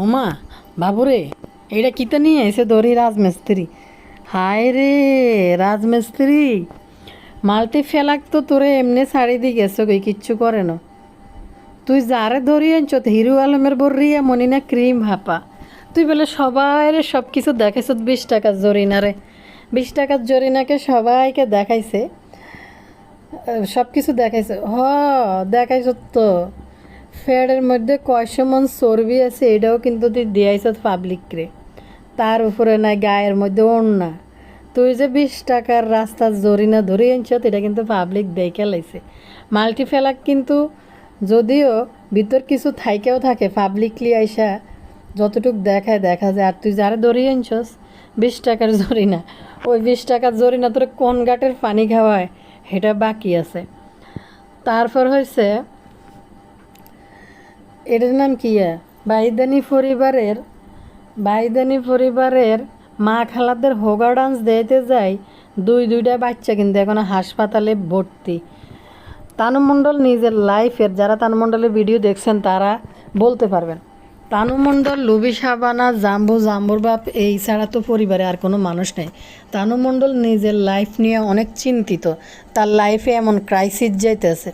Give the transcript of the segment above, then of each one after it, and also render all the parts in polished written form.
ওমা বাবুরে, এইটা কিতা নিয়ে এসে ধরি রাজমিস্ত্রি। হায় রে রাজমিস্ত্রি, মাল্টি ফেলাক তো তোরে এমনি ছাড়ি দি গেছো কই, কিচ্ছু করে না। তুই যারে ধরি আনছ হিরু আলমের বর্রিয়া মনি না ক্রিম হাপা। তুই বলে সবাই সব কিছু দেখাইছ 20 টাকার জরিনারে। 20 টাকার জরিনাকে সবাইকে দেখাইছে, সব কিছু দেখাইছে। দেখাইছ তো। ফ্যাডের মধ্যে কয়শো মন চর্বি আছে এটাও কিন্তু তুই দিয়াইছ পাবলিকরে। তার উপরে নাই গায়ের মধ্যে ওড়না। তুই যে 20 টাকার রাস্তার জরিনা ধরে আনছ এটা কিন্তু পাবলিক দেখে লাইছে। মাল্টিফেলাক কিন্তু যদিও ভিতর কিছু থাইকেও থাকে, পাবলিকলি আইসা যতটুক দেখায় দেখা যায়। আর তুই যারা ধরে আনছস 20 টাকার জরিনা, ওই 20 টাকার জরিনা তোর কোন ঘাটের পানি খাওয়ায় এটা বাকি আছে। তারপর হয়েছে এটার নাম কি, বাইদানি পরিবারের মা খালাদের হোগা ডান্স দিতে যায়। দুইটা বাচ্চা কিন্তু এখনো হাসপাতালে ভর্তি। তানু মণ্ডল নিজের লাইফের, যারা তানু মণ্ডলের ভিডিও দেখছেন তারা বলতে পারবেন। তানু মণ্ডল, লুবি সাবানা, জাম্বুর বাপ, এই ছাড়া তো পরিবারে আর কোনো মানুষ নেই। তানু মণ্ডল নিজের লাইফ নিয়ে অনেক চিন্তিত। তার লাইফে এমন ক্রাইসিস যাইতেছে।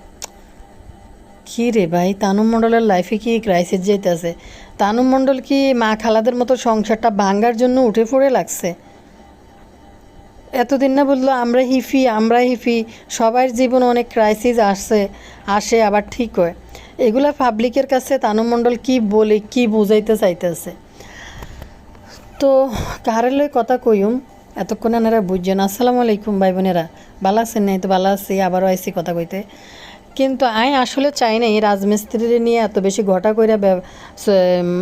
কী রে ভাই, তানু মণ্ডলের লাইফে কি ক্রাইসিস যাইতেছে? তানু মণ্ডল কি মা খালাদের মতো সংসারটা ভাঙ্গার জন্য উঠে পড়ে লাগছে? এতদিন না বললো আমরা হিফি, সবার জীবনে অনেক ক্রাইসিস আসে আবার ঠিক হয়। এগুলা পাবলিকের কাছে তানু মণ্ডল কী বলে কী বুঝাইতে চাইতেছে? তো কারে লই কথা কইম এতক্ষণ এনারা বুঝছেন। আসসালামু আলাইকুম ভাই বোনেরা, ভালো আছেন? নাই তো ভালো আছি, আবারও আইসি কথা কইতে। কিন্তু আমি আসলে চাই না এই রাজমিস্ত্রির নিয়ে এত বেশি ঘটা কইরা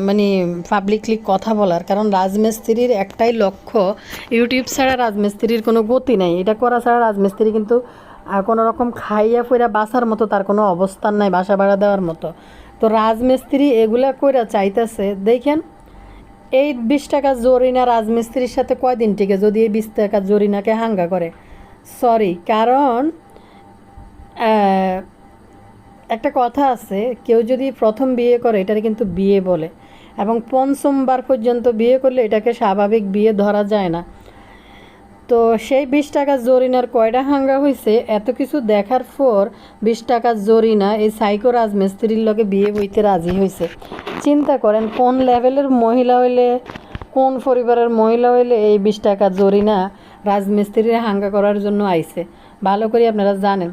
মানে পাবলিকলি কথা বলার। কারণ রাজমিস্ত্রির একটাই লক্ষ্য, ইউটিউব ছাড়া রাজমিস্ত্রির কোনো গতি নাই। এটা করা ছাড়া রাজমিস্ত্রি কিন্তু কোনো রকম খাইয়া ফইরা বাসার মতো তার কোনো অবস্থান নাই, বাসা ভাড়া দেওয়ার মতো। তো রাজমিস্ত্রি এগুলা কইরা চাইতেছে। দেখেন এই 20 টাকা জরিনা রাজমিস্ত্রির সাথে কয়দিন টিকে যদি এই 20 টাকা জরিনাকে হাঙ্গা করে। সরি, কারণ একটা কথা আছে, কেউ যদি প্রথম বিয়ে করে এটাকে কিন্তু বিয়ে বলে, এবং পঞ্চমবার পর্যন্ত বিয়ে করলে এটাকে স্বাভাবিক বিয়ে ধরা যায় না। তো সেই 20 টাকা জরিনার কয়টা হাঙ্গা হয়েছে এত কিছু দেখার পর 20 টাকা জরিনা এই সাইকো রাজমিস্ত্রির লগে বিয়ে বইতে রাজি হয়েছে। চিন্তা করেন কোন লেভেলের মহিলা হইলে, কোন পরিবারের মহিলা হইলে এই 20 টাকা জরিনা রাজমিস্ত্রির হাঙ্গা করার জন্য আইছে। ভালো করে আপনারা জানেন।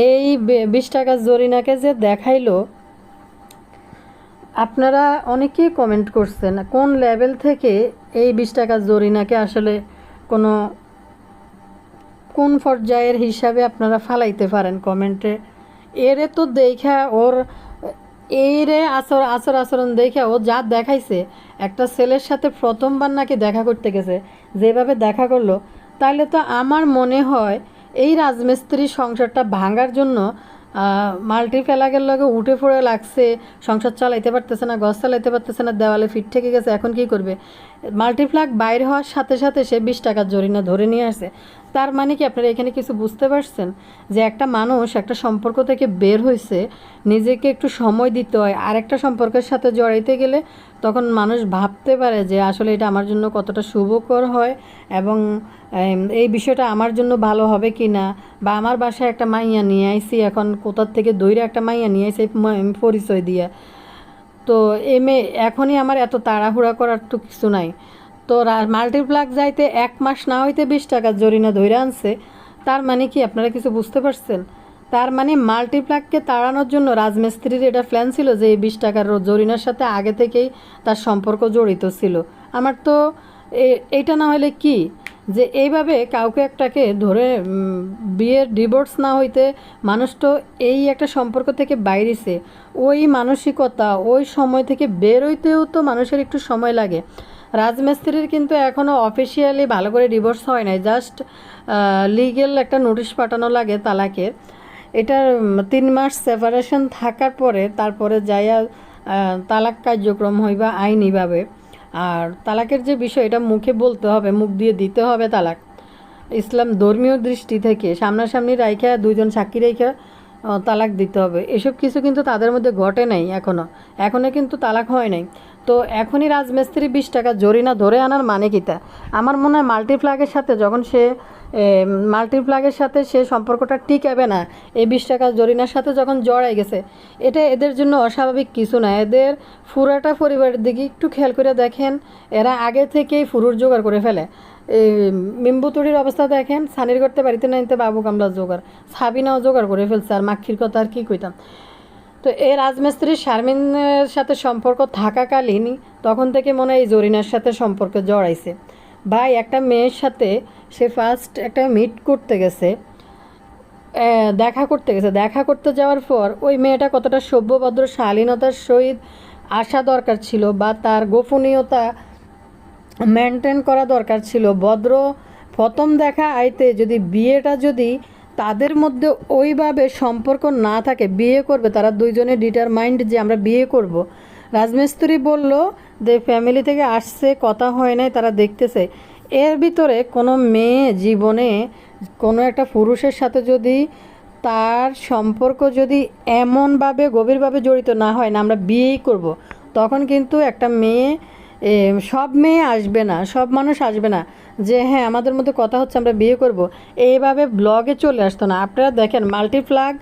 এই 20 টাকা জরিনাকে যে দেখাইলো, আপনারা অনেকেই কমেন্ট করছেন কোন লেভেল থেকে এই 20 টাকা জরিনাকে আসলে কোন পর্যায়ের হিসাবে আপনারা ফালাইতে পারেন কমেন্টে। এরে তো দেখা ওর এইরে আচরণ দেখে ও যা দেখাইছে, একটা ছেলের সাথে প্রথমবার নাকি দেখা করতে গেছে, যেভাবে দেখা করলো, তাহলে তো আমার মনে হয় এই রাজমিস্ত্রির সংসারটা ভাঙার জন্য মাল্টিপ্লাকের লগে উঠে পড়ে লাগছে। সংসার চালাইতে পারতেছে না, ঘর চালাইতে পারতেছে না, দেওয়ালে ফিট থেকে গেছে। এখন কি করবে? মাল্টিপ্লাক বাইরে হওয়ার সাথে সাথে সে 20 টাকার জরিনা ধরে নিয়ে আসে। তার মানে কি আপনারা এখানে কিছু বুঝতে পারছেন? যে একটা মানুষ একটা সম্পর্ক থেকে বের হয়েছে, নিজেকে একটু সময় দিতে হয়। আর একটা সম্পর্কের সাথে জড়াইতে গেলে তখন মানুষ ভাবতে পারে যে আসলে এটা আমার জন্য কতটা শুভকর হয়, এবং এই বিষয়টা আমার জন্য ভালো হবে কি না। বা আমার বাসায় একটা মাইয়া নিয়ে আইসি, এখন কোথার থেকে দৈরে একটা মাইয়া নিয়ে আইসি পরিচয় দিয়ে। তো এখনই আমার এত তাড়াহুড়া করার তো কিছু নাই। তো মাল্টিপ্লাক যাইতে 1 মাস না হইতে 20 টাকার জরিনা ধরে আনছে। তার মানে কি আপনারা কিছু বুঝতে পারছেন? তার মানে মাল্টিপ্লাককে তাড়ানোর জন্য রাজমিস্ত্রির এটা প্ল্যান ছিল যে এই 20 টাকার জরিনার সাথে আগে থেকেই তার সম্পর্ক জড়িত ছিল। আমার তো এইটা না হলে কি, যে এইভাবে কাউকে একটাকে ধরে বিয়ের ডিভোর্স না হইতে মানুষ তো এই একটা সম্পর্ক থেকে বাইরেছে, ওই মানসিকতা ওই সময় থেকে বের হইতেও তো মানুষের একটু সময় লাগে। রাজমিস্ত্রির কিন্তু এখনও অফিসিয়ালি ভালো করে ডিভোর্স হয় নাই, জাস্ট লিগেল একটা নোটিশ পাঠানো লাগে তালাকের। এটার 3 মাস সেপারেশন থাকার পরে তারপরে যাইয়া তালাক কার্যক্রম হইবা আইনিভাবে। আর তালাকের যে বিষয়, এটা মুখে বলতে হবে, মুখ দিয়ে দিতে হবে তালাক। ইসলাম ধর্মীয় দৃষ্টি থেকে সামনাসামনি রাইখা 2জন সাক্ষী রেখা তালাক দিতে হবে। এসব কিছু কিন্তু তাদের মধ্যে ঘটে নাই এখনও কিন্তু তালাক হয় নাই। তো এখনই রাজমিস্ত্রি 20 টাকা জরিনা ধরে আনার মানে কিতা? আমার মনে হয় মাল্টিপ্লাগের সাথে যখন সে মাল্টিপ্লাগের সাথে সে সম্পর্কটা টিকাবে না, এই 20 টাকা জরিনার সাথে যখন জড়াই গেছে, এটা এদের জন্য অস্বাভাবিক কিছু না। এদের পুরাটা পরিবারের দিকে একটু খেয়াল করে দেখেন, এরা আগে থেকেই ফুরুর জোগাড় করে ফেলে। এই মিম্বুতুড়ির অবস্থা দেখেন, সানির করতে বাড়িতে নাইতে বাবু কামলা জোগাড়, সাবিনাও জোগাড় করে ফেলছে, আর মাক্ষির কথা আর কি কইতাম। তো এই রাজমিস্ত্রি শারমিনের সাথে সম্পর্ক থাকাকালীন তখন থেকে মনে হয় এই জরিনার সাথে সম্পর্কে জড়াইছে। ভাই, একটা মেয়ের সাথে সে ফার্স্ট একটা মিট করতে গেছে, দেখা করতে যাওয়ার পর ওই মেয়েটা কতটা সভ্যভদ্র শালীনতার সহিত আসা দরকার ছিল, বা তার গোপনীয়তা মেনটেন করা দরকার ছিল। ভদ্র প্রথম দেখা আইতে যদি বিয়েটা যদি তাদের মধ্যে ওইভাবে সম্পর্ক না থাকে, বিয়ে করবে তারা দুইজনে ডিটারমাইন্ড যে আমরা বিয়ে করব। রাজমিস্ত্রি বলল যে ফ্যামিলি থেকে আসছে, কথা হয় নাই, তারা দেখতেছে। এর ভিতরে কোনো মেয়ে জীবনে কোনো একটা পুরুষের সাথে যদি তার সম্পর্ক যদি এমনভাবে গভীরভাবে জড়িত না হয় না আমরা বিয়েই করব, তখন কিন্তু একটা মেয়ে, সব মেয়ে আসবে না, সব মানুষ আসবে না যে হ্যাঁ আমাদের মধ্যে কথা হচ্ছে আমরা বিয়ে করব, এইভাবে ব্লগে চলে আসতো না। আপনারা দেখেন মাল্টিপ্লাগ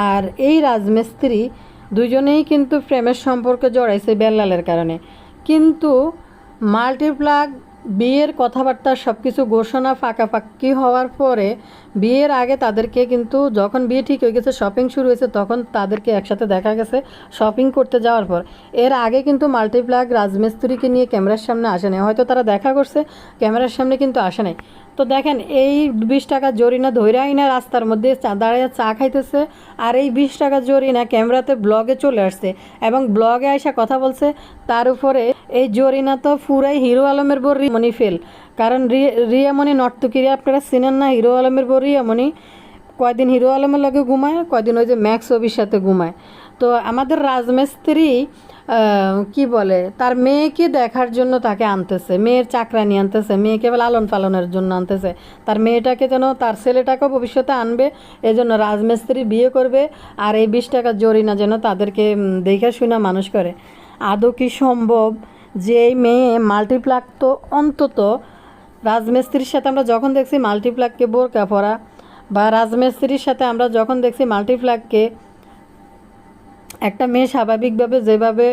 আর এই রাজমিস্ত্রি দুজনেই কিন্তু প্রেমের সম্পর্কে জড়াইছে বেল্লালের কারণে। কিন্তু মাল্টিপ্লাগ বিয়ের কথাবার্তা সব কিছু ঘোষণা ফাঁকাফাঁকি হওয়ার পরে, বিয়ের আগে তাদেরকে কিন্তু যখন বিয়ে ঠিক হয়ে গেছে, শপিং শুরু হয়েছে, তখন তাদেরকে একসাথে দেখা গেছে শপিং করতে যাওয়ার পর। এর আগে কিন্তু মাল্টিপ্লাগ রাজমিস্ত্রিকে নিয়ে ক্যামেরার সামনে আসে নাই, হয়তো তারা দেখা করছে, ক্যামেরার সামনে কিন্তু আসে নাই। তো দেখেন এই 20 টাকা জরিনা ধৈরাই না রাস্তার মধ্যে দাঁড়িয়ে চা খাইতেছে, আর এই 20 টাকা জরিনা ক্যামেরাতে ব্লগে চলে আসছে এবং ব্লগে আসা কথা বলছে। তার উপরে এই জরিনা তো পুরাই হিরো আলমের বউ রিয়ামণি ফেল, কারণ রিয়ামণি নর্তকীরে আপনারা চিনেন না, হিরো আলমের বউ রিয়ামণি কয়দিন হিরো আলমের লগে ঘুমায়, কয়দিন ওই যে ম্যাক্স ছবির সাথে ঘুমায়। তো আমাদের রাজমিস্ত্রি কি বলে তার মেয়েকে দেখার জন্য তাকে আনতেছে, মেয়ের চাকরানি আনতেছে, মেয়েকে লালন পালনের জন্য আনতেছে, তার মেয়েটাকে যেন তার ছেলেটাকেও ভবিষ্যতে আনবে, এজন্য রাজমিস্ত্রি বিয়ে করবে। আর এই 20 টাকা জরিনা যেন তাদেরকে দেখে শুনে মানুষ করে। আদৌ কি সম্ভব যে এই মেয়ে মাল্টিপ্লাগ তো অন্তত রাজমিস্ত্রির সাথে আমরা যখন দেখছি মাল্টিপ্লাগকে বোরকা পরা, বা রাজমিস্ত্রির সাথে আমরা যখন দেখছি মাল্টিপ্লাগকে একটা মেয়ে স্বাভাবিকভাবে যেভাবে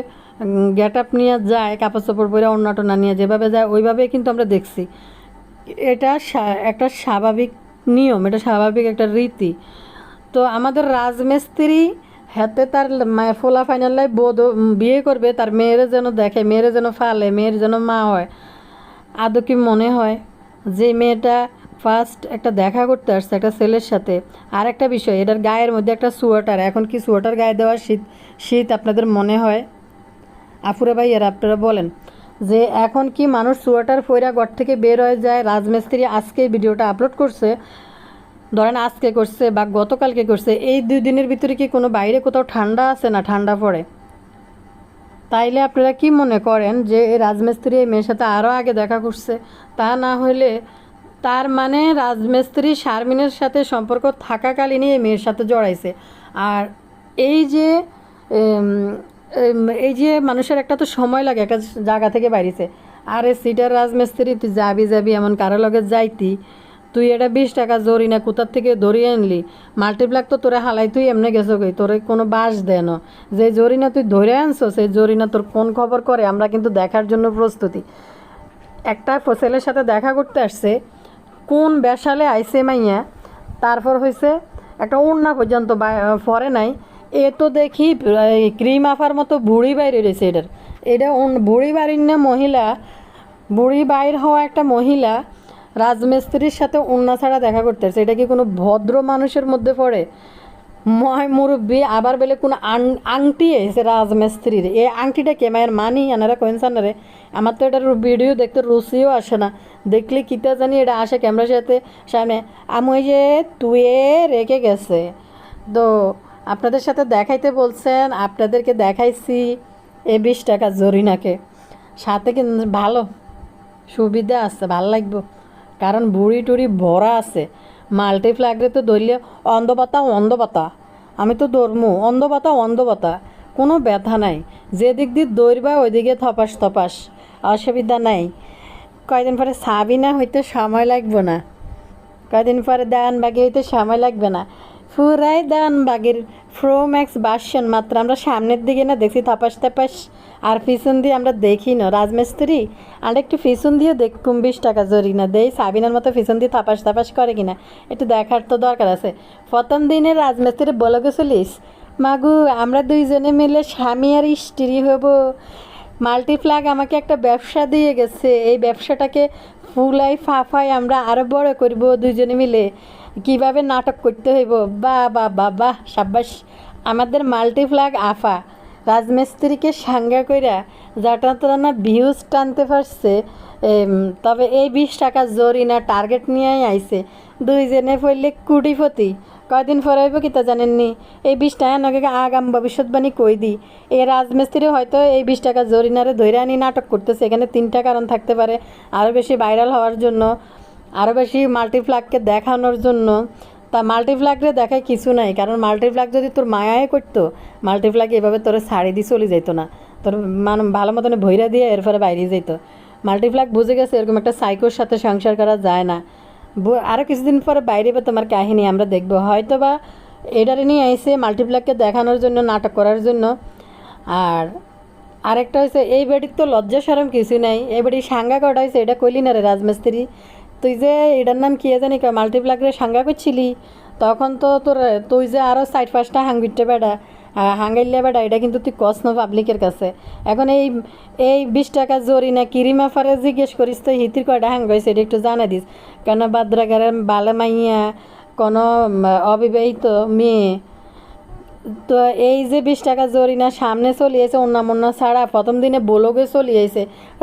গেট আপ নিয়ে যায়, কাপড় চোপড় পরে অন্য টনা নিয়ে যেভাবে যায়, ওইভাবে কিন্তু আমরা দেখছি। এটা একটা স্বাভাবিক নিয়ম, এটা স্বাভাবিক একটা রীতি। তো আমাদের রাজমিস্ত্রি হাতে তার ফোলা ফাইনাল লাইফ বিয়ে করবে, তার মেয়েরে যেন দেখে, মেয়েরে যেন ফালে, মেয়ের যেন মা হয়। আদৌ কি মনে হয় যে মেয়েটা ফার্স্ট একটা দেখা করতে আসছে একটা ছেলের সাথে? আর একটা বিষয়, এটার গায়ের মধ্যে একটা সোয়েটার, এখন কি সোয়েটার গায়ে দেওয়া শীত শীত আপনাদের মনে হয়? আপুরা ভাই এরা আপনারা বলেন যে এখন কি মানুষ সোয়েটার পইরা ঘর থেকে বের হয়ে যায়? রাজমিস্ত্রি আজকে ভিডিওটা আপলোড করছে, ধরেন আজকে করছে বা গতকালকে করছে, এই 2 দিনের ভিতরে কি কোনো বাইরে কোথাও ঠান্ডা আছে? না ঠান্ডা পড়ে? তাইলে আপনারা কি মনে করেন যে এই রাজমিস্ত্রি এই মেয়ের সাথে আরও আগে দেখা করছে? তা না হলে তার মানে রাজমিস্ত্রি শারমিনের সাথে সম্পর্ক থাকাকালীনই এই মেয়ের সাথে জড়াইছে। আর এই যে এই যে মানুষের একটা তো সময় লাগে একটা জায়গা থেকে বাইরেছে, আরে সিটার রাজমিস্ত্রি তুই যাবি এমন কারো লগে যাইতি, তুই এটা 20 টাকা জরিনা কোথার থেকে ধরিয়ে আনলি? মাল্টিপ্লাগ তো তোরা হালাই তুই এমনি গেছো কই, তোরে কোনো বাস দেন? যে জরিনা তুই ধরে আনছো সেই জরিনা তোর কোন খবর করে আমরা কিন্তু দেখার জন্য প্রস্তুতি। একটা ছেলের সাথে দেখা করতে আসছে, কোন বেশালে আইসে মাইয়া, তারপর হয়েছে একটা ওড়না পর্যন্ত পরে নাই, এ তো দেখি ক্রিম আফার মতো বুড়ি বাইরে রয়েছে। এটা বুড়ি বাড়ির না মহিলা, বুড়ি বাইর হওয়া একটা মহিলা রাজমিস্ত্রির সাথে ওড়না ছাড়া দেখা করতেছে, এটা কি কোনো ভদ্র মানুষের মধ্যে পড়ে? ময় মুরব্বী আবার বেলে কোনো আংটি এসে রাজমিস্ত্রির, এই আংটিটা কে মায়ের মানি আনারা কোয়েন্সানারে? আমার তো এটার ভিডিও দেখতে রুচিও আসে না, দেখলে কিতা জানি এটা আসে ক্যামেরার সাথে সামনে, আমি ওই যে তুয়ে রেখে গেছে। তো আপনাদের সাথে দেখাইতে বলছেন, আপনাদেরকে দেখাইছি এই 20 টাকা জরিনাকে, সাথে কিন্তু ভালো সুবিধা আছে, ভাল লাগবো, কারণ বুড়ি টুড়ি ভরা আছে। মাল্টিপ্লাগরে তো ধরলে অন্ধপাতা, আমি তো ধরমু অন্ধপাতা। কোনো ব্যথা নাই, যেদিক দিয়ে দৌড়বা ওইদিকে থপাস থপাস, অসুবিধা নাই। কয়দিন পরে সাবিনা হইতে সময় লাগবে না, কয়দিন পরে দেওয়ানবাগি হইতে সময় লাগবে না, পুরাই দেওয়ানবাগির প্রো ম্যাক্স ভার্সন। মাত্র আমরা সামনের দিকে না দেখছি থাপাস থাপাস, আর পিছন দিয়ে আমরা দেখি না। রাজমিস্ত্রি আর একটু পিছন দিয়েও দেখুম 20 টাকা জরিনা দেই, সাবিনার মতো পিছন দিয়ে থাপাস থাপাস করে কিনা একটু দেখার তো দরকার আছে। প্রথম দিনে রাজমিস্ত্রি বলে গেছিলিস, মাগু আমরা দুইজনে মিলে স্বামী আর স্ত্রী হব। মাল্টিপ্লাগ আমাকে একটা ব্যবসা দিয়ে গেছে, এই ব্যবসাটাকে ফুলাই ফাফাই আমরা আরও বড় করব দুইজনে মিলে। কিভাবে নাটক করতে হইব, বা বা বা বাহ সাব্বাস আমাদের মাল্টিপ্লাগ আফা। রাজমিস্ত্রিকে সাঙ্গা কইরা যাটা তোরা না ভিউজ টানতে পারছে। তবে এই 20 টাকা জরিনা টার্গেট নিয়েই আইছে, দুইজনে পড়লে কুটিপতি। কয়দিন ফরাইব কি তা জানেননি? এই 20 টাকা নগে আগাম ভবিষ্যৎবাণী কই দিই। এই রাজমিস্ত্রি হয়তো এই 20 টাকা জরিনারে ধরে আনি নাটক করতেছে। এখানে 3টা কারণ থাকতে পারে, আরও বেশি ভাইরাল হওয়ার জন্য, আরও বেশি মাল্টিপ্লাগকে দেখানোর জন্য। তা মাল্টিপ্লাগরে দেখায় কিছু নাই, কারণ মাল্টিপ্লাগ যদি তোর মায়ায় করতো, মাল্টিপ্লাগ এভাবে তোর শাড়ি দিয়ে চলে যেত না, তোর ভালো মতন ভৈরা দিয়ে এরপরে বাইরে যেত। মাল্টিপ্লাগ বুঝে গেছে এরকম একটা সাইকোর সাথে সংসার করা যায় না। আরও কিছুদিন পরে বাইরে বা তোমার কাহিনী আমরা দেখবো, হয়তো বা এটারে নিয়ে আইসে মাল্টিপ্লাগকে দেখানোর জন্য, নাটক করার জন্য। আর আরেকটা হয়েছে, এই বাড়ির তো লজ্জা সরম কিছু নাই, এই বাড়ির সাঙ্গা কটা হয়েছে এটা কইলি না রে রাজমিস্ত্রি। তুই যে এটার নাম কী জানি মাল্টিপ্লাগরে সাঙ্গা করছিলি, তখন তো তুই যে আরও 4-5টা হাঙ্গিটে বেড়া হাঙ্গাইলে বেড়া, এটা কিন্তু তুই কস না পাবলিকের কাছে। এখন এই 20 টাকা জরিনা কিরিমা ফারে জিজ্ঞেস করিস তো হিতির কয়টা হাঙ্গাইছে, এটা একটু জানা দিস। কেন বাদ্রাগারের বালে মাইয়া কোনো অবিবাহিত মেয়ে তো এই যে 20 টাকা জরিনা সামনে চলিয়েছে, অন্য ছাড়া প্রথম দিনে বলগে চলিয়েছে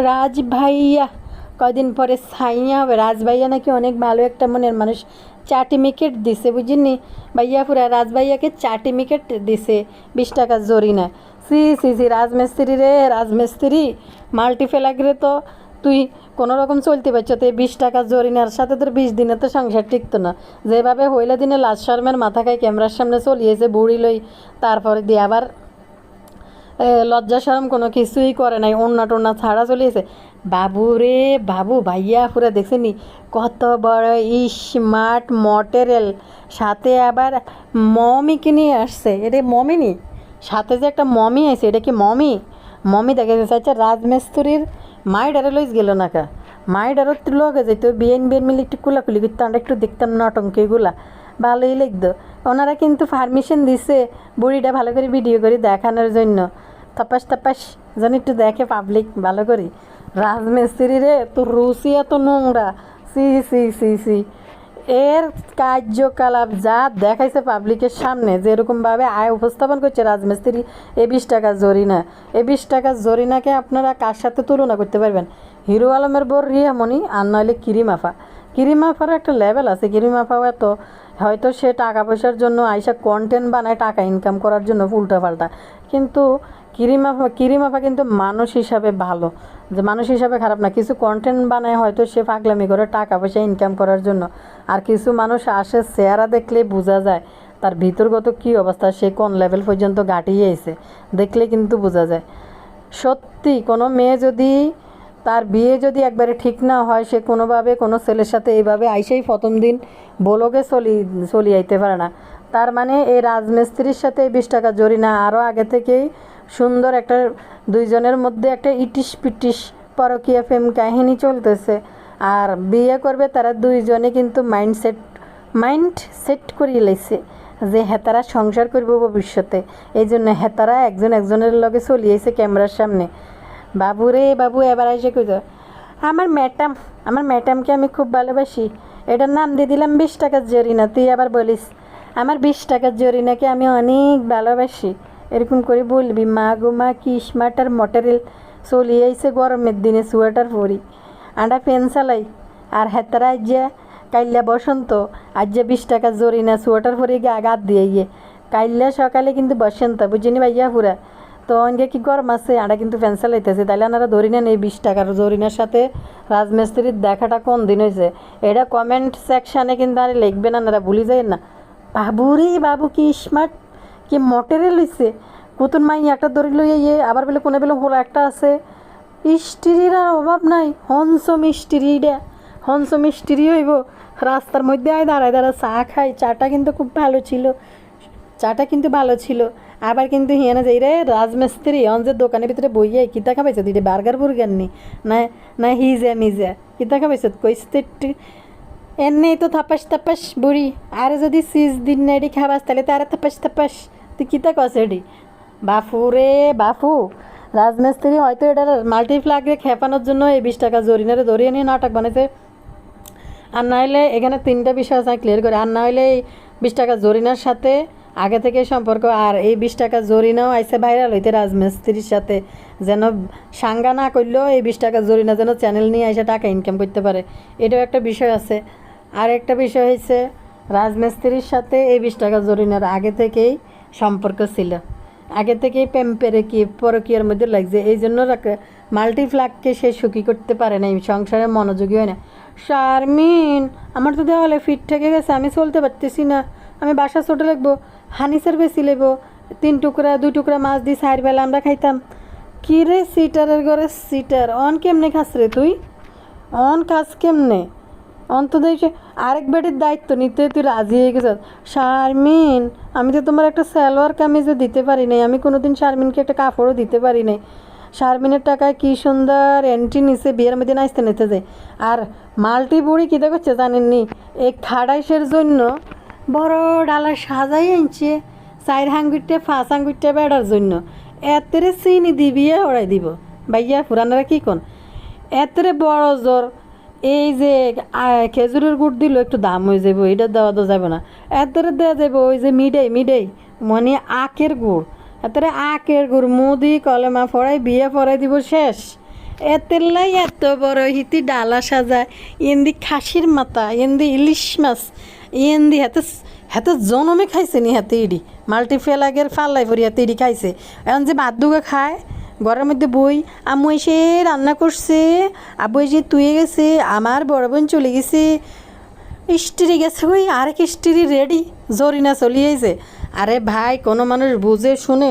রাজ ভাইয়া, কয়দিন পরে ছাইয়া হবে। রাজ ভাইয়া নাকি অনেক ভালো একটা মনের মানুষ, চার্টিফিকেট দিছে বুঝিনি ভাইয়া, পুরা রাজ ভাইয়াকে চার্টিফিকেট দিছে 20 টাকা জরিনা। সি সি সি রাজমিস্ত্রি রে, রাজমিস্ত্রি মাল্টিপ্লাগ রে তো তুই কোনো রকম চলতে পারছ তো। 20 টাকা জরিনার সাথে তোর 20 দিনে তো সংসার টিকতো না। যেভাবে হইলে দিনে লাজ শর্মের মাথা খাই ক্যামেরার সামনে চলিয়েছে বুড়ি লই, তারপরে দিয়ে আবার লজ্জা শরম কোনো কিছুই করে নাই, ওন্না টোন্না ছাড়া চলিয়েছে। বাবু রে বাবু, ভাইয়া পুরা দেখছেনি কত বড় স্মার্ট মটেরিয়াল, সাথে আবার মমি কিনে আসছে। এটা মমি নি, সাথে যে একটা মমি আছে, এটা কি মমি? মমি দেখে চাইছে রাজমিস্ত্রির মাইডারে লইস গেল না কা, মাইডারও লগে যেত বিয়েন মিলে একটু কুলাকুলি করতো, আমরা একটু দেখতাম নটঙ্কিগুলা, ভালোই লাগতো। ওনারা কিন্তু পারমিশন দিছে বুড়িটা ভালো করে ভিডিও করে দেখানোর জন্য, তাপাস তাপাস যেন একটু দেখে পাবলিক ভালো করি। রাজমিস্ত্রি রে তোর রুচি এত নোংরা, সি সি সি সি। এর কার্যকলাপ যা দেখাইছে পাবলিকের সামনে, যেরকমভাবে আয় উপস্থাপন করছে রাজমিস্ত্রি, এই 20 টাকা জরিনা, এই 20 টাকা জরিনাকে আপনারা কার সাথে তুলনা করতে পারবেন? হিরো আলমের বোর রিয়ামণি, আর নইলে কিরিমাফা। কিরিমাফারও একটা লেভেল আছে, কিরিমাফাও এত হয়তো সে টাকা পয়সার জন্য আইসা কন্টেন্ট বানায় টাকা ইনকাম করার জন্য উল্টা পাল্টা, কিন্তু কিরিমাফা কিন্তু মানুষ হিসাবে ভালো, যে মানুষ হিসাবে খারাপ না। কিছু কন্টেন্ট বানায় হয়তো সে পাগলামি করে টাকা পয়সা ইনকাম করার জন্য, আর কিছু মানুষ আসে চেহারা দেখলে বোঝা যায় তার ভিতরগত কী অবস্থা, সে কোন লেভেল পর্যন্ত গাটিয়ে এসে, দেখলে কিন্তু বোঝা যায়। সত্যি কোনো মেয়ে যদি তার বিয়ে যদি একবারে ঠিক না হয়, সে কোনোভাবে কোনো ছেলের সাথে এইভাবে আইসেই প্রথম দিন বলকে চলি আইতে পারে না। তার মানে এই রাজমিস্ত্রির সাথে 20 টাকা জরিনা আরও আগে থেকেই সুন্দর একটা দুইজনের মধ্যে একটা ইটিস পিটিস পরকীয়া প্রেম কাহিনী চলতেছে। আর বিয়ে করবে তারা দুইজনে কিন্তু মাইন্ড সেট করিয়ে লাইছে যে হেতারা সংসার করব ভবিষ্যতে, এই জন্য হেতারা একজন একজনের লগে চলিয়েছে ক্যামেরার সামনে। বাবু রে বাবু, এবার এসে কইত আমার ম্যাডামকে আমি খুব ভালোবাসি, এটার নাম দিয়ে দিলাম 20 টাকার জরিনা। তুই আবার বলিস আমার 20 টাকার জরিনাকে আমি অনেক ভালোবাসি, এরকম করে বলবি। মা গো মা, কি স্মার্ট আর মটেরিয়াল চলিয়ে আইছে গরমের দিনে সোয়েটার পরি, আন্ডা ফ্যান চালাই, আর হেতারা আজ্যা কাইল্লা বসন্ত, আজ্যা 20 টাকার জরিনা সোয়েটার পরে গাত দিয়ে গিয়ে কাইল্লা সকালে কিন্তু বসন্ত, বুঝিনি ভাইয়া পুরা। তো অনেকে কি গরম আছে, আঁটা কিন্তু ফ্যান চালাইতেছে, তাইলে আপনারা ধরি নেন এই 20 টাকার জরিনার সাথে রাজমিস্ত্রির দেখাটা কোন দিন হয়েছে। এটা কমেন্ট সেকশানে কিন্তু আর লিখবেন, আপনারা ভুলে যায় না। বাবু রে বাবু, কি স্মার্ট, কি মটেরিয়াল হয়েছে, কুতুন মাই একটা ধরে লইয়া আবার বেলে কোনে বেলে হোলা একটা আছে। স্ত্রীর আর অভাব নাই, হংস মিস্ত্রিটা হংস মিস্ত্রি হইব। রাস্তার মধ্যে আয় দাঁড়ায় দাঁড়ায় চা খাই, চাটা কিন্তু খুব ভালো ছিল, চাটা কিন্তু ভালো ছিল। আবার কিন্তু হিয়ানে যাই রে রাজমিস্ত্রি অঞ্জের দোকানের ভিতরে বইয়ে কিতা খাবাইছে দিদি বার্গার বুর্গার নি না না হিজা মিজা কিতা খাবাইছে কইতে এমনি তো থাপাস থাপাস বুড়ি, আর যদি সিজ দিন না এটি খাবাস তাহলে তো আর থাপাস থাপাস তুই কিতা কস এটি বাফু রে বাফু। রাজমিস্ত্রি হয়তো এটা মাল্টিপ্লাগে খেপানোর জন্য এই 20 টাকা জরিনারে ধরিয়ে নিয়ে নাটক বানাইছে। আর না হলে এখানে 3টা বিষয় আছে ক্লিয়ার করে, আর না হলে এই 20 টাকা জরিনার সাথে আগে থেকে সম্পর্ক, আর এই 20 টাকা জরিনাও আইসে ভাইরাল হইতে রাজমিস্ত্রির সাথে, যেন সাঙ্গা না করলেও এই 20 টাকা জরিনা যেন চ্যানেল নিয়ে এসে টাকা ইনকাম করতে পারে, এটাও একটা বিষয় আছে। আর একটা বিষয় হয়েছে রাজমিস্ত্রির সাথে এই 20 টাকা জরিনার আগে থেকেই সম্পর্ক ছিল, আগে থেকেই প্রেমপেরে কি পরকীয়ার মধ্যে লাগছে, এই জন্য মাল্টিপ্লাগকে সে সুখী করতে পারে না, সংসারে মনোযোগী হয় না। শারমিন আমার তো দেওয়ালে ফিট থেকে গেছে, আমি চলতে পারতেছি না, আমি বাসা ছোটো লাগবো, হানিসের বেশি লেবো, 3 টুকরা 2 টুকরা মাছ দিয়ে 4 বেলা আমরা খাইতাম। কী রে সিটারের ঘরে সিটার, অন কেমনে খাস রে তুই, অন খাস কেমনে, অন্তত আরেক বেটির দায়িত্ব নিতে তুই রাজি হয়ে গেছ। শারমিন আমি তো তোমার একটা সালোয়ার কামিজও দিতে পারি নাই, আমি কোনোদিন শারমিনকে একটা কাপড়ও দিতে পারি নাই। শারমিনের টাকায় কী সুন্দর এন্ট্রি নিচে বিয়ের মধ্যে নাচতে নিতে যায়। আর মাল্টি বুড়ি কী করছে জানেননি, এই খাড়াইশের জন্য বড় ডালা সাজাই আনছে 4 আঙ্গুরটা 5 আঙ্গুরটা বেড়ার জন্য, এতেরে চিনি দিবিয়ে ওড়াই দিব। ভাইয়া পুরানারা কী কোন এতেরে বড় জোর, এই যে খেজুরের গুড় দিল একটু দাম হয়ে যাবো, এটা দেওয়া তো যাবে না, এতেরে দেওয়া যাবো ওই যে মিডাই মানে আখের গুড়, এতেরে আখের গুড় মুদি কলেমা ফড়াই বিয়ে ফড়াই দিব শেষ। এতেরলাই এত বড় হিতি ডালা সাজায়, এন্দি খাসির মাথা, এন্দি ইলিশ মাছ, এন্দি হাতে হাতে জনমে খাইছে নি হাতে ইডি মাল্টিপ্লাগের ফাল্লাই ভরি হাতে ইডি খাইছে। এখন যে ভাত দুগা খায় ঘরের মধ্যে বই, আম্মু এসে রান্না করছে, আব্বু এসে তুয়ে গেছে, আমার বড় বোন চলে গেছে, স্ত্রী গেছে ওই আরেক স্ত্রী রেডি জরিনা চলিয়েছে। আরে ভাই কোনো মানুষ বুঝে শুনে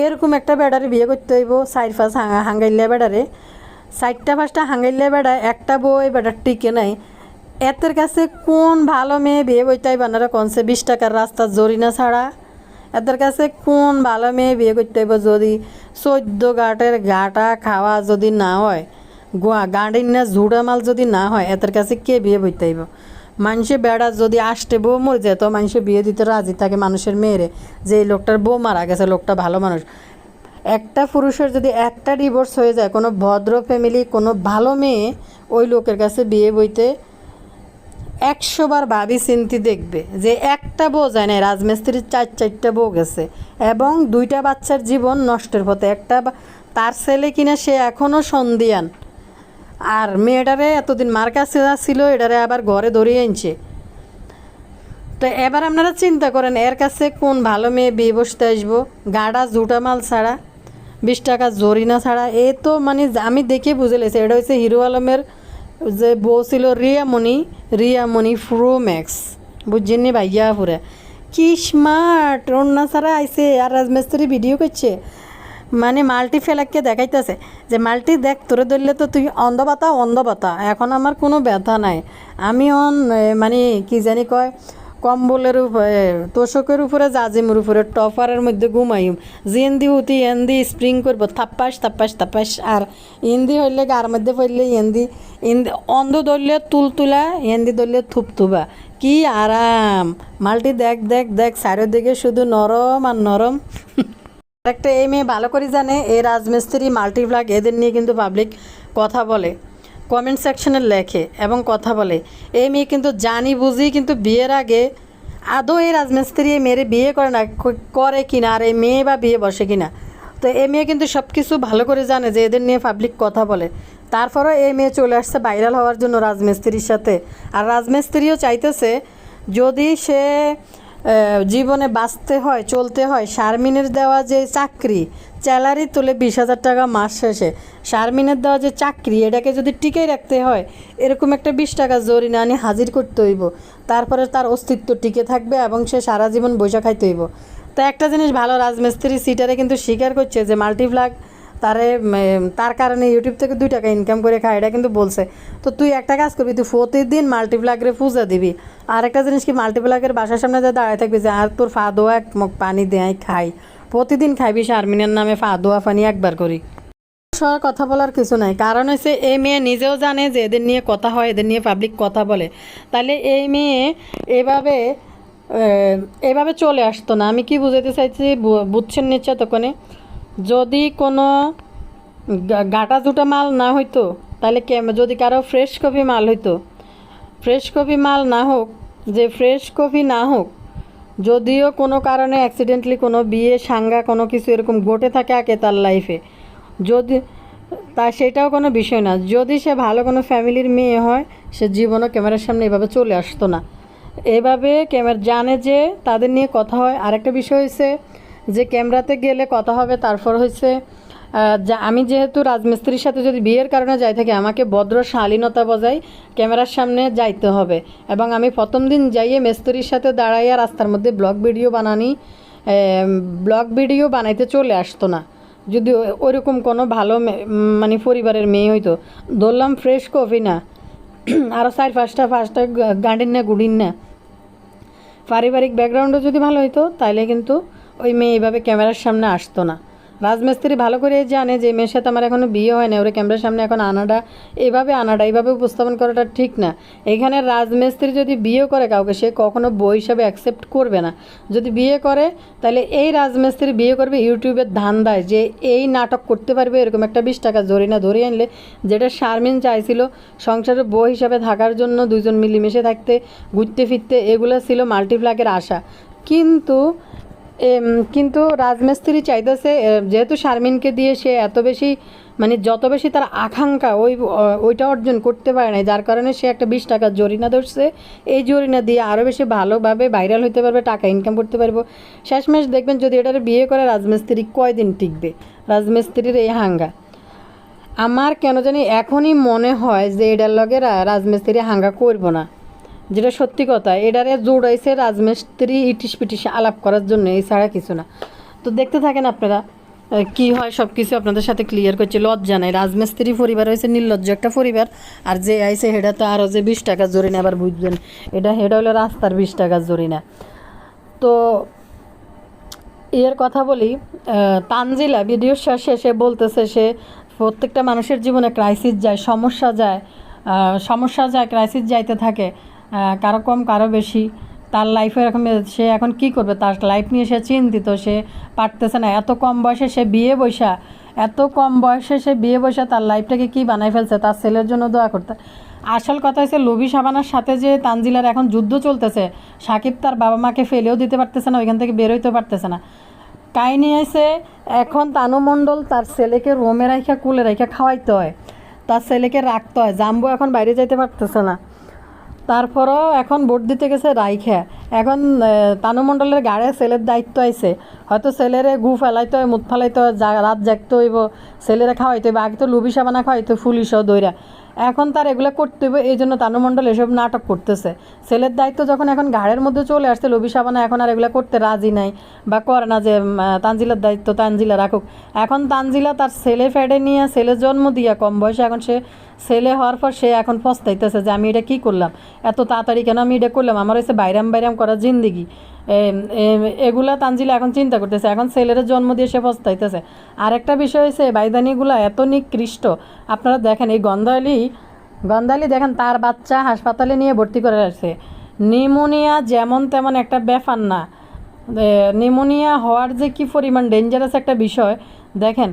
এরকম একটা বেড়ারে বিয়ে করতে হইব, 4-5 হাঙ্গাইল্লা বেড়ারে, 4টা-5টা হাঙ্গাইল্লা বেড়া একটা বই বেড়ার টিকে নাই। এতের কাছে কোন ভালো মেয়ে বিয়ে বইটাই বানারা কনসে 20 টাকার রাস্তা জরিনা ছাড়া, এদের কাছে কোন ভালো মেয়ে বিয়ে করতে হইব যদি 14 গাঁটের গাটা খাওয়া যদি না হয়, গাঁডির না ঝুড়া মাল যদি না হয়, এদের কাছে কে বিয়ে বইতে হইব। মানুষে বেড়া যদি আসতে বউ মরে যায় তো মানুষে বিয়ে দিতে রাজি থাকে মানুষের মেয়েরে, যে এই লোকটার বউ মারা গেছে, লোকটা ভালো মানুষ। একটা পুরুষের যদি একটা ডিভোর্স হয়ে যায়, কোনো ভদ্র ফ্যামিলি কোনো ভালো মেয়ে ওই লোকের কাছে বিয়ে বইতে 100 বার ভাবি চিন্তি দেখবে যে একটা বউ যায় না, রাজমিস্ত্রির 4-4টা বউ গেছে এবং 2টা বাচ্চার জীবন নষ্টের পথে। একটা তার ছেলে কিনা সে এখনও সন্দিয়ান, আর মেয়েটারে এতদিন মার কাছে ছিল, এটারে আবার ঘরে ধরিয়ে আনছে। তো এবার আপনারা চিন্তা করেন এর কাছে কোন ভালো মেয়ে বিয়ে বসতে আসবো, গাড়া জুটা মাল ছাড়া 20 টাকা জরিনা ছাড়া। এ তো মানে আমি দেখে বুঝে লেছি এটা হচ্ছে হিরো আলমের যে বউ ছিল রিয়ামণি প্রো ম্যাক্স, বুঝছেননি ভাইয়া পুরা কি স্মার্ট, অন্য ছাড়া আইসে আর রাজমিস্ত্রি ভিডিও করছে, মানে মাল্টি ফেলাককে দেখাইতেছে যে মাল্টি দেখ তোরে ধরলে তো তুই অন্ধ বাতা, এখন আমার কোনো ব্যথা নাই, আমি মানে কি জানি কয় কম্বলের উপরে তোষকের উপরে জাজিমের উপরে টপারের মধ্যে ঘুমাইম, জেন্দি উতি এন্দি স্প্রিং করব থাপ্পাস, আর ইন্দি হইলে গার মধ্যে পড়লে ইন্দি অন্ধ ধরলে তুলতুলা, এন্দি ধরলে থুপথুবা, কি আরাম। মাল্টি দেখ চারিদিকে শুধু নরম আর নরম। একটা এই মেয়ে ভালো করে জানে এই রাজমিস্ত্রি মাল্টিপ্লাগ এদের নিয়ে কিন্তু পাবলিক কথা বলে, কমেন্ট সেকশনে লেখে এবং কথা বলে। এই মেয়ে কিন্তু জানি বুঝি কিন্তু বিয়ের আগে আদৌ এই রাজমিস্ত্রি এই মেয়েরে বিয়ে করে না, করে কিনা, আর এই মেয়ে বা বিয়ে বসে কিনা। তো এই মেয়ে কিন্তু সব কিছু ভালো করে জানে যে এদের নিয়ে পাবলিক কথা বলে, তারপরও এই মেয়ে চলে আসছে ভাইরাল হওয়ার জন্য রাজমিস্ত্রির সাথে। আর রাজমিস্ত্রিও চাইতেছে যদি সে জীবনে বাঁচতে হয় চলতে হয়, শারমিনের দেওয়া যে চাকরি স্যালারি তুলে 20,000 টাকা মাস শেষে, শারমিনের দেওয়া যে চাকরি এটাকে যদি টিকেই রাখতে হয় এরকম একটা 20 টাকা জরিনা আনি হাজির করতে হইব, তারপরে তার অস্তিত্ব টিকে থাকবে এবং সে সারা জীবন বৈশা খাইতে হইব। তো একটা জিনিস ভালো, রাজমিস্ত্রি সিটারে কিন্তু স্বীকার করছে যে মাল্টিপ্লাগ তার কারণে ইউটিউব থেকে 2 টাকা ইনকাম করে খায়, এটা কিন্তু বলছে। তো তুই একটা কাজ করবি, তুই প্রতিদিন মাল্টিপ্লাগের পূজা দিবি। আর একটা জিনিস কি, মাল্টিপ্লাগের বাসার সামনে যা দাঁড়ায় থাকবি যে আর তোর ফা দোয়া এক মগ পানি দেয় খাই, প্রতিদিন খাইবি শারমিনের নামে ফা দোয়া পানি একবার করি। কথা বলার কিছু নাই, কারণ হচ্ছে এই মেয়ে নিজেও জানে যে এদের নিয়ে কথা হয়, এদের নিয়ে পাবলিক কথা বলে, তাহলে এই মেয়ে এভাবে এভাবে চলে আসতো না। আমি কি বুঝাতে চাইছি বুঝছেন নিশ্চয়? তখনই যদি কোনো গাটা জুটা মাল না হইতো, তাহলে যদি কারো ফ্রেশ কপি মাল হইতো, ফ্রেশ কপি মাল না হোক, যে ফ্রেশ কপি না হোক, যদিও কোনো কারণে অ্যাক্সিডেন্টলি কোনো বিয়ে সাঙ্গা কোনো কিছু এরকম ঘটে থাকে আগে তার লাইফে, যদি সেটাও কোনো বিষয় না। যদি সে ভালো কোনো ফ্যামিলির মেয়ে হয়, সে জীবনও ক্যামেরার সামনে এভাবে চলে আসতো না। এভাবে ক্যামেরা জানে যে তাদের নিয়ে কথা হয়। আরেকটা বিষয় হয়েছে যে ক্যামেরাতে গেলে কথা হবে। তারপর হচ্ছে যা আমি যেহেতু রাজমিস্ত্রির সাথে যদি বিয়ের কারণে যাই থাকি, আমাকে ভদ্র শালীনতা বজায় ক্যামেরার সামনে যাইতে হবে। এবং আমি প্রথম দিন যাইয়ে মিস্ত্রির সাথে দাঁড়াইয়া রাস্তার মধ্যে ব্লগ ভিডিও বানাইতে চলে আসতো না। যদি ওইরকম কোনো ভালো মানে পরিবারের মেয়ে হইতো, ধরলাম ফ্রেশ কফি না, আরও 4-5টা গার্ডেন না গুডিন না, পারিবারিক ব্যাকগ্রাউন্ডও যদি ভালো হইতো, তাইলে কিন্তু ওই মেয়ে এইভাবে ক্যামেরার সামনে আসতো না। রাজমিস্ত্রি ভালো করে জানে যে মেয়ের সাথে আমার এখনও বিয়ে হয় না, ওরা ক্যামেরার সামনে এখন এইভাবে উপস্থাপন করাটা ঠিক না। এখানে রাজমিস্ত্রি যদি বিয়ে করে কাউকে, সে কখনো বউ হিসাবে অ্যাকসেপ্ট করবে না। যদি বিয়ে করে, তাহলে এই রাজমিস্ত্রি বিয়ে করবে ইউটিউবের ধান্দায়, যে এই নাটক করতে পারবে এরকম একটা 20 টাকা জরিনা ধরে আনলে, যেটা শারমিন চাইছিল সংসারে বউ হিসাবে থাকার জন্য, দুজন মিলেমিশে থাকতে, ঘুরতে ফিরতে, এগুলো ছিল মাল্টিপ্লাগের আশা। কিন্তু রাজমিস্ত্রি চাইতেছে, যেহেতু শারমিনকে দিয়ে সে এত বেশি মানে যত বেশি তার আকাঙ্ক্ষা ওইটা অর্জন করতে পারে না, যার কারণে সে একটা 20 টাকার জরিনা ধরছে। এই জরিনা দিয়ে আরও বেশি ভালোভাবে ভাইরাল হতে পারবে, টাকা ইনকাম করতে পারবো। শেষমেশ দেখবেন যদি এটার বিয়ে করে, রাজমিস্ত্রি কয়দিন টিকবে? রাজমিস্ত্রির এই হাঙ্গা আমার কেন জানি এখনই মনে হয় যে এটার লগে রাজমিস্ত্রি হাঙ্গা করবো না, যেটা সত্যি কথা। এটারে জোড়াইছে রাজমিস্ত্রি ইটিস পিটিস আলাপ করার জন্য, এছাড়া কিছু না। তো দেখতে থাকেন আপনারা কি হয়, সব কিছু আপনাদের সাথে ক্লিয়ার করছে। লজ্জা নাই, রাজমিস্ত্রি পরিবার হয়েছে নির্লজ্জ একটা পরিবার। আর যে আইসে হেডা তো আরও যে 20 টাকা জরিনা, আবার বুঝবেন হেডা হলো রাস্তার 20 টাকা জরিনা। তো এর কথা বলি, তানজিলা ভিডিওর শেষে সে বলতেছে সে প্রত্যেকটা মানুষের জীবনে ক্রাইসিস যায়, সমস্যা যায়, ক্রাইসিস যাইতে থাকে, কারো কম কারো বেশি। তার লাইফে এরকম, সে এখন কি করবে? তার লাইফ নিয়ে সে চিন্তিত, সে পারতেছে না। এত কম বয়সে সে বিয়ে বসা তার লাইফটাকে কি বানাই ফেলছে। তার ছেলের জন্য দোয়া করতে। আসল কথা হচ্ছে লোভী সাবানার সাথে যে তানজিলার এখন যুদ্ধ চলতেছে, সাকিব তার বাবা মাকে ফেলেও দিতে পারতেছে না, ওইখান থেকে বেরোইতে পারতেছে না। কাহিনী আছে, এখন তানু মণ্ডল তার ছেলেকে রোমে রাইখা কুলে রাইখা খাওয়াইতে হয়, তার ছেলেকে রাখতে হয়। জাম্বু এখন বাইরে যাইতে পারতেছে না, তারপরও এখন ভোট দিতে গেছে রাইখা। এখন তানু মণ্ডলের গাড়ে ছেলের দায়িত্ব আইছে, হয়তো ছেলেরে গু ফেলাইতে হয়, মুখ ফেলাইতে হয়, রাত জাগতে হইব, ছেলেরা খাওয়াইতে হইব। আগে তো লুবি সাবানা খাওয়াইতো পুলিশও দইরা, এখন তার এগুলো করতে হইব। এই জন্য তানু মণ্ডল এসব নাটক করতেছে। ছেলের দায়িত্ব যখন এখন ঘাড়ের মধ্যে চলে আসছে, লুবি সাবানা এখন আর এগুলো করতে রাজি নাই বা করে না, যে তানজিলার দায়িত্ব তানজিলা রাখুক। এখন তানজিলা তার ছেলে ফেডে নিয়ে, ছেলে জন্ম দিয়া কম বয়সে, এখন সে ছেলে হওয়ার পর সে এখন পস্তাইতেছে যে আমি এটা কী করলাম, এত তাড়াতাড়ি কেন আমি এটা করলাম, আমার হচ্ছে বাইরাম করার জিন্দিগি। এগুলা তানজিলা এখন চিন্তা করতেছে, এখন ছেলের জন্ম দিয়ে সে পস্তাইতেছে। আরেকটা বিষয় হয়েছে, বাইদানিগুলা এত নিকৃষ্ট। আপনারা দেখেন এই গন্ধালি দেখেন, তার বাচ্চা হাসপাতালে নিয়ে ভর্তি করে রাখছে। নিউমোনিয়া যেমন তেমন একটা ব্যাপার না, নিউমোনিয়া হওয়ার যে কী পরিমাণ ডেঞ্জারাস একটা বিষয় দেখেন।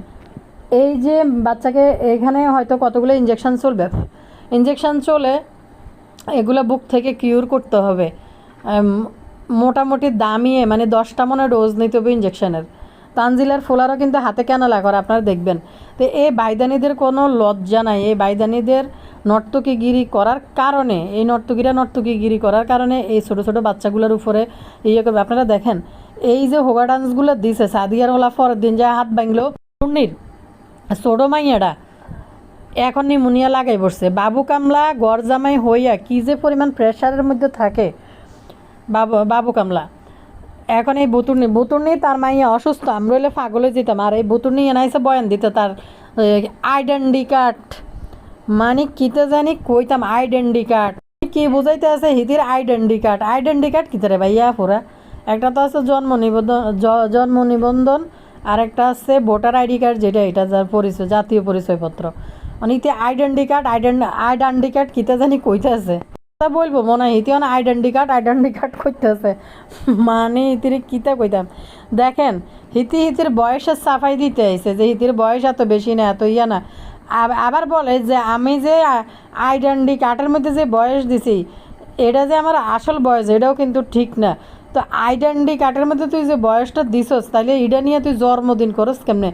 এই যে বাচ্চাকে এখানে হয়তো কতগুলো ইঞ্জেকশন চলে, এগুলো বুক থেকে কিউর করতে হবে। মোটামুটি দামিয়ে মানে 10টা মনে ডোজ নিতে হবে ইঞ্জেকশনের। তানজিলার ফোলারও কিন্তু হাতে কেনা করে, আপনারা দেখবেন। তো এই বাইদানিদের কোনো লজ্জা নাই। এই বাইদানিদের নর্তকীগিরি করার কারণে, নর্তকীগিরি করার কারণে এই ছোটো ছোটো বাচ্চাগুলোর উপরে করবে। আপনারা দেখেন এই যে হোগা ডান্সগুলো দিছে, সাদিয়ার হলা পরের দিন যায় হাত ভাঙলো টুর্নির ছোটো মাইয়াটা, এখন নিউমোনিয়া লাগাই পড়ছে। বাবু কামলা গড় জামাই হইয়া কী যে পরিমাণ প্রেশারের মধ্যে থাকে বাবু কামলা। এখন এই বুতুর্নি তার মাইয়া অসুস্থ, আমরা হইলে পাগলে যেতাম। আর এই বুতুর্নি এনাইছে বয়ান দিতে তার আইডেন্টি কার্ড, মানে কিতে জানি কইতাম আইডেন্টি কার্ড কি বুঝাইতে আছে হিতির আইডেন্টি কার্ড কিতে রে ভাইয়া পুরা। একটা তো আছে জন্ম নিবন্ধন, আর একটা আছে ভোটার আইডি কার্ড, যেটা এটা যার পরিচয়, জাতীয় পরিচয়পত্র। মানে ইতি আইডেন্টি কার্ড কিতে জানি কইতে আছে, বলবো মনে হয় হিতি আইডেন্টি কার্ড করতেছে, মানে হিতির কিতা কইতাম। দেখেন হিতির বয়সের সাফাই দিতে আইছে যে হিতির বয়স এত বেশি না, এত ইয়া না। আবার বলে যে আমি যে আইডেন্টি কার্ডের মধ্যে যে বয়স দিছি এটা যে আমার আসল বয়স, এটাও কিন্তু ঠিক না। তো আইডেন্টি কার্ডের মধ্যে তুই যে বয়সটা দিছস, তাহলে এটা নিয়ে তুই জন্মদিন করস কেমনে?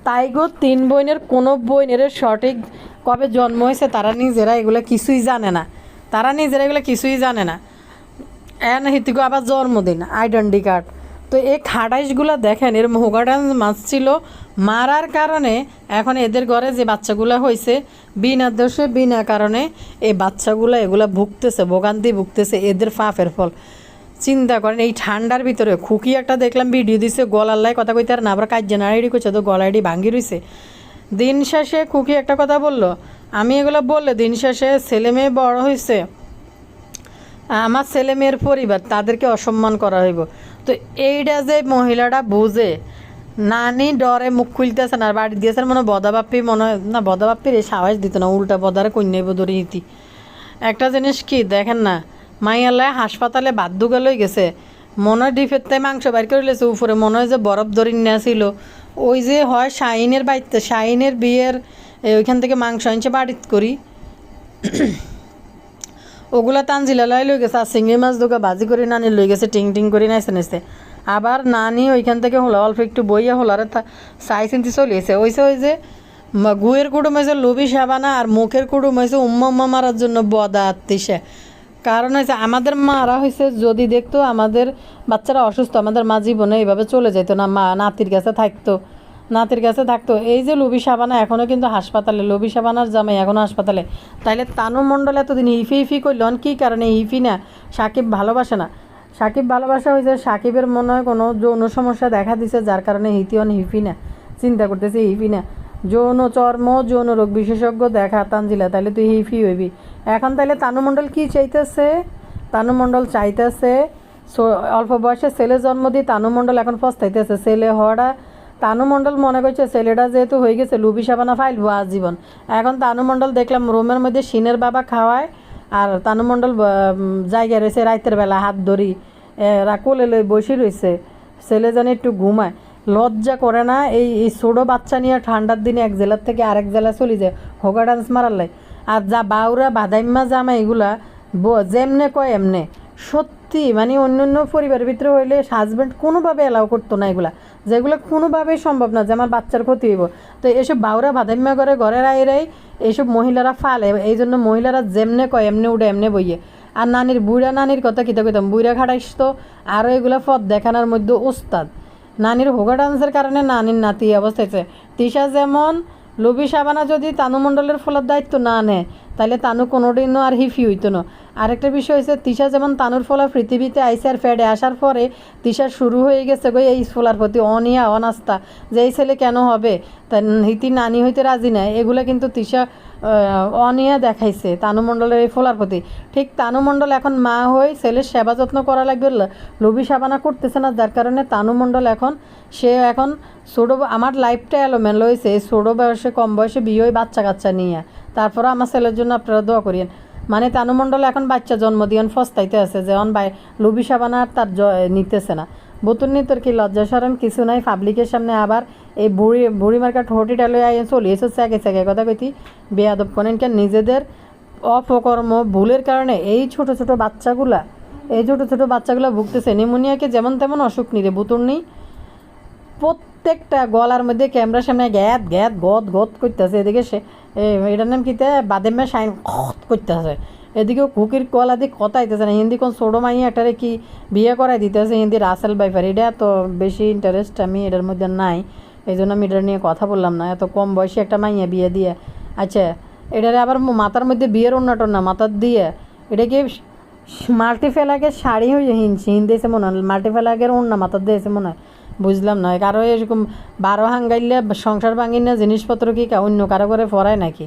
তাই গো 3 বোনের কোনো বোনের সঠিক কবে জন্ম হয়েছে তারা নিজেরা এগুলো কিছুই জানে না, এন হিতিগো আবার জন্মদিন আইডেন্টি কার্ড। তো এই খাটাইশগুলো দেখেন, এর হোগাডান মারছিল, মারার কারণে এখন এদের ঘরে যে বাচ্চাগুলো হয়েছে বিনা দোষে বিনা কারণে এই বাচ্চাগুলো এগুলো ভোগান্তি ভুগতেছে এদের পাপের ফল। চিন্তা করেন এই ঠান্ডার ভিতরে। খুকি একটা দেখলাম ভিডিও দিছে, গলার লাই কথা কইতে আর না, আবার কাজ নাড়াইডি করছে, তো গলাইডি ভাঙ্গি রইছে। দিন শেষে খুকি একটা কথা বললো, আমি এগুলো বললে দিন শেষে ছেলে মেয়ে বড় হয়েছে, আমার ছেলে মেয়ের পরিবার তাদেরকে অসম্মান করা হইব। তো এইটা যে মহিলাটা বুঝে, নানি ডরে মুখ খুলতেছে না, আর বাড়ি দিয়েছে মনে বদাবাপ্পি, মনে হয় না বদাবাপ্পির এই সাহস দিত না, উল্টা বদারে কন্যাইব ধরে ইতি। একটা জিনিস কি দেখেন না, মাইয়ালায় হাসপাতালে বাধ্য গেলই গেছে, মনে হয় ডিফের তাই মাংস বাইর করে লেছে উপরে, মনে হয় যে বরফ ধরে নেওয়া ছিল। ওই যে হয় শাহিনের বাড়িতে, শাহিনের বিয়ের ওইখান থেকে মাংস আনছে বাড়িত করি, ওগুলা তানজিলা লই গেছে, আর চিংড়ি মাছ দোকা ভাজি করে নানি লই গেছে, টিং করে নাইছে। আবার নানি ওইখান থেকে হলো অল্প একটু বইয়া হলারে চাই চিন্তি চলিয়েছে। ওই যে গুয়ের কুটুম হয়েছে লোভি সাবানা, আর মুখের কুটুম হয়েছে উম্মা মারার জন্য বদা আত্মিসে। কারণ হয়েছে আমাদের মারা হয়েছে যদি দেখতো আমাদের বাচ্চারা অসুস্থ, আমাদের মা জীবনে এইভাবে চলে যেত না, মা নাতির কাছে থাকতো। এই যে লবি সাবানা এখনও কিন্তু হাসপাতালে, লবি সাবানার জামাই এখনও হাসপাতালে। তাইলে তানু মণ্ডল এতদিন হিফি করলেন কি কারণে? হিফি না, সাকিব ভালোবাসে না, সাকিব ভালোবাসা হয়েছে, সাকিবের মনে হয় কোনো যৌন সমস্যা দেখা দিছে, যার কারণে হিতিওন হিফি না, চিন্তা করতেছে হিফি না, যৌন রোগ বিশেষজ্ঞ দেখা তানজিলা, তাহলে তুই হিফি হইবি এখন। তাহলে তানু মণ্ডল কী চাইতেছে? তানু মণ্ডল চাইতেছে অল্প বয়সে ছেলে জন্ম দিয়ে তানু মণ্ডল এখন পস্তাইতেছে ছেলে হওয়াটা। তানু মণ্ডল মনে করছে ছেলেটা যেহেতু হয়ে গেছে লুবি সাবানা ফাইলবো আজীবন। এখন তানু মণ্ডল দেখলাম রুমের মধ্যে সিনের বাবা খাওয়ায়, আর তানু মণ্ডল জায়গায় রয়েছে রাতের বেলা হাত ধরি কোলে লই বসে রয়েছে, ছেলে যেন একটু ঘুমায়। লজ্জা করে না? এই ছোটো বাচ্চা নিয়ে ঠান্ডার দিনে এক জেলার থেকে আরেক জেলা চলে যায় হোগা ডান্স মারার লাই। আর যা বাউরা বাদাইম্মা জামা এগুলা যেমনে কয় এমনে, সত্যি মানে অন্য পরিবারের ভিতরে হইলে হাজব্যান্ড কোনোভাবে অ্যালাউ করতো না এগুলা, যেগুলো কোনোভাবেই সম্ভব না যে আমার বাচ্চার ক্ষতি হইব। তো এসব বাউরা বাদাইম্মা করে ঘরের আইরাই এইসব মহিলারা ফালে, এই জন্য মহিলারা যেমনে কয় এমনে উঠে এমনে বইয়ে। আর বুড়া নানির কথা কিতা কইতাম, বুড়া খাটাইস তো আরও এগুলা পথ দেখানোর মধ্যে ওস্তাদ। নানির হোগা ডান্সের কারণে নানির নাতি অবস্থাইছে। তিশা যেমন লবি সাবানা যদি তানু মণ্ডলের ফলার দায়িত্ব না নেয় তাহলে তানু কোনোদিনও আর হিফি হইতো না। আরেকটা বিষয় হয়েছে, তিশা যেমন তানুর ফলা পৃথিবীতে আইসে আর ফেডে আসার পরে তিশা শুরু হয়ে গেছে গো এই ফলার প্রতি অনিয়া অনাস্তা, যে এই ছেলে কেন হবে, তাই হিতি নানি হইতে রাজি নাই, এগুলো কিন্তু তিশা অনিয়া দেখাইছে তানু মণ্ডলের এই ফলার প্রতি। ঠিক তানু মণ্ডল এখন মা হয়ে ছেলের সেবা যত্ন করা লাগবে, লবি সাবানা করতেছে না, যার কারণে তানু মণ্ডল এখন ছোটো, আমার লাইফটা এলোমেলো হয়েছে এই ছোটো বয়সে, কম বয়সে বিয়ে হয়ে বাচ্চা কাচ্চা নিয়ে। তারপরে আমার ছেলের জন্য আপনারা দোয়া করিয়েন। মানে তানু মণ্ডল এখন বাচ্চা জন্ম দিয়ে ফস্তাইতে আছে, যেমন লবি সাবানা আর তার নিতেছে না। বোতুর তোর কি লজ্জা সরম কিছু নাই, পাবলিকের সামনে আবার এই বুড়ি মার্কা ঠোঁটি ডালে চলে এসে চেগে কথা কইতি বেয়াদব করেন কেন? নিজেদের অপকর্ম ভুলের কারণে এই ছোট ছোট বাচ্চাগুলা ভুগতেছে। নিউমোনিয়াকে যেমন তেমন অসুখ নিরে বুতুর নেই, প্রত্যেকটা গলার মধ্যে ক্যামেরার সামনে গ্যাত গদ করতেছে। এদিকে সে এটার নাম কিতে বাদেমে শাইন করতেছে, এদিকেও কুকির কলা দিয়ে কথা আইতেছে না। হিন্দি কোন ছোটো মাইয়া একটারে কি বিয়ে করাই দিতেছে, হিন্দি রাসেল বাইফার। এটা তো বেশি ইন্টারেস্ট আমি এটার মধ্যে নাই, এই জন্য আমি এটা নিয়ে কথা বললাম না। এত কম বয়সে একটা মাইয়া বিয়ে দিয়ে, আচ্ছা এটারে আবার মাথার মধ্যে বিয়ের অন্যটন না মাথার দিয়ে, এটা কি মাল্টিফেলাকের শাড়ি হয়ে দিয়েছে মনে হয়, মাল্টিফেলাকের ওড়না মাথার দিয়েছে মনে হয়, বুঝলাম না। কারো এরকম 12 হাঙ্গাইলে সংসার ভাঙিন না জিনিসপত্র কি অন্য কারো করে পরায় নাকি?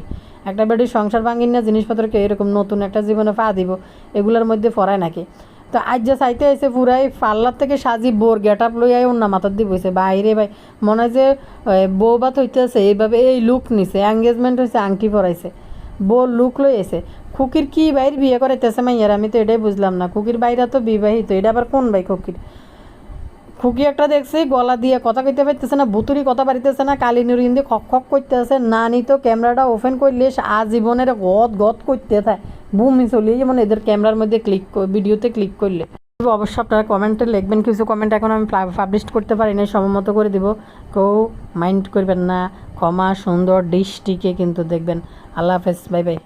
একটা বেটি সংসার ভাঙিন না জিনিসপত্র কি এরকম নতুন একটা জীবনে পা দিব এগুলোর মধ্যে পরায় নাকি? তো আজ যে চাইতে এসে পুরাই পার্লার থেকে সাজি বোর গেট আপ লইয়াই অন্য মাথার দিয়ে বসে বাইরে ভাই মনে হয় যে বউ বাত হইতেছে এইভাবে এই লুক নিছে, এঙ্গেজমেন্ট হয়েছে আংটি পরাইছে, বউ লুক লই এসে। খুকির কি বাইর বিয়ে করাইতেছে মাইয়ার, আমি তো এটাই বুঝলাম না। খুকির বাইরা তো বিবাহিত, এটা আবার কোন ভাই খুকির? খুকি একটা দেখছি গলা দিয়ে কথা কইতে পারতেছে না, ভুতুরি কথা পারিতেছে না, কালি নুরি দিয়ে খক খক করতেছে না, নি তো ক্যামেরাটা ওপেন করলে আজীবনের গদ গদ করতে থাকে, বুমি চলিয়ে যেমন এদের ক্যামেরার মধ্যে ভিডিওতে ক্লিক করলে। অবশ্য আপনারা কমেন্টে লিখবেন, কিছু কমেন্ট এখন আমি পাবলিশ করতে পারি না, সময় মতো করে দিব, কেউ মাইন্ড করবেন না, ক্ষমা সুন্দর ডিশটিকে কিন্তু দেখবেন। আল্লাহ হাফেজ, বাই বাই।